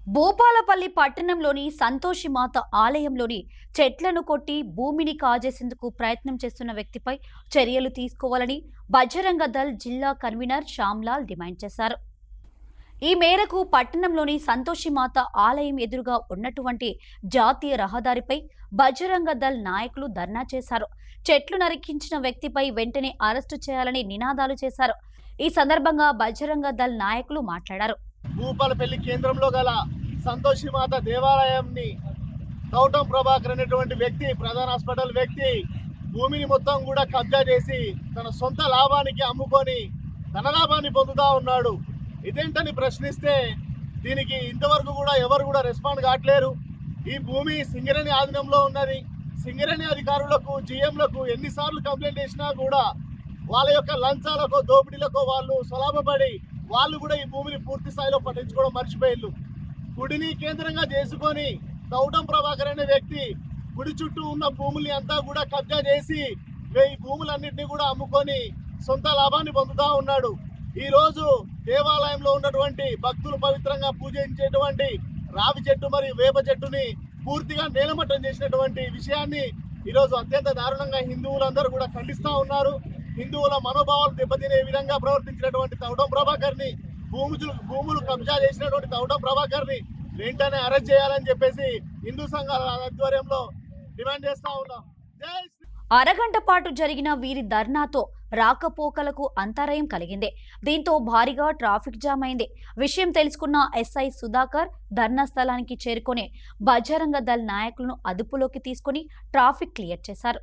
భూపాలపల్లి పట్టణంలోని సంతోషిమాత ఆలయంలోని చెట్లను కొట్టి భూమిని కాజేసేందుకు ప్రయత్నం చేస్తున్న వ్యక్తిపై చర్యలు తీసుకోవాలని బజరంగ దళ్ జిల్లా కన్వీనర్ శ్యామ్లాల్ డిమాండ్ చేశారు. ఈ మేరకు పట్టణంలోని సంతోషిమాత ఆలయం ఎదురుగా ఉన్నటువంటి జాతీయ రహదారిపై బజరంగ దళ్ నాయకులు ధర్నా చేశారు. చెట్లు నరికించిన వ్యక్తిపై వెంటనే అరెస్టు చేయాలని నినాదాలు చేశారు. ఈ సందర్భంగా బజరంగ దళ్ నాయకులు మాట్లాడారు. భూపాలపల్లి కేంద్రంలో గల సంతోషిమాత దేవాలయాన్ని గౌతమ్ ప్రభాకర్ అనేటువంటి వ్యక్తి, ప్రధాన హాస్పిటల్ వ్యక్తి, భూమిని మొత్తం కూడా కబ్జా చేసి తన సొంత లాభానికి అమ్ముకొని ధనలాభాన్ని పొందుతా ఉన్నాడు. ఇదేంటని ప్రశ్నిస్తే దీనికి ఇంతవరకు కూడా ఎవరు కూడా రెస్పాండ్ కావట్లేరు. ఈ భూమి సింగరేణి ఆధీనంలో ఉన్నది. సింగరేణి అధికారులకు, జీఎంలకు ఎన్నిసార్లు కంప్లైంట్ చేసినా కూడా వాళ్ళ యొక్క లంచాలకో దోపిడీలకో వాళ్ళు స్వలాభపడి వాళ్ళు కూడా ఈ భూమిని పూర్తి స్థాయిలో పట్టించుకోవడం మర్చిపోయారు. గుడిని కేంద్రంగా చేసుకొని గౌతమ్ ప్రభాకర్ అనే వ్యక్తి గుడి చుట్టూ ఉన్న భూముల్ని అంతా కూడా కబ్జా చేసి ఈ భూములన్నింటినీ కూడా అమ్ముకొని సొంత లాభాన్ని పొందుతా ఉన్నాడు. ఈ రోజు దేవాలయంలో ఉన్నటువంటి భక్తులు పవిత్రంగా పూజించేటువంటి రావి చెట్టు మరియు వేప చెట్టుని పూర్తిగా నేలమట్టం చేసినటువంటి విషయాన్ని ఈరోజు అత్యంత దారుణంగా హిందువులందరూ కూడా ఖండిస్తూ ఉన్నారు. హిందువుల మనోభావాలు దెబ్బతినే విధంగా ప్రవర్తించినటువంటి గౌతమ్ ప్రభాకర్ ని, భూములు కబ్జా చేసినటువంటి గౌతమ్ ప్రభాకర్ ని వెంటనే అరెస్ట్ చేయాలని చెప్పేసి హిందూ సంఘాల ఆధ్వర్యంలో డిమాండ్ చేస్తా ఉన్నాం. అరగంట పాటు జరిగిన వీరి ధర్నాతో రాకపోకలకు అంతరాయం కలిగింది. దీంతో భారీగా ట్రాఫిక్ జామ్ అయింది. విషయం తెలుసుకున్న ఎస్ఐ సుధాకర్ ధర్నా స్థలానికి చేరుకొని బజరంగ దళ్ నాయకులను అదుపులోకి తీసుకుని ట్రాఫిక్ క్లియర్ చేశారు.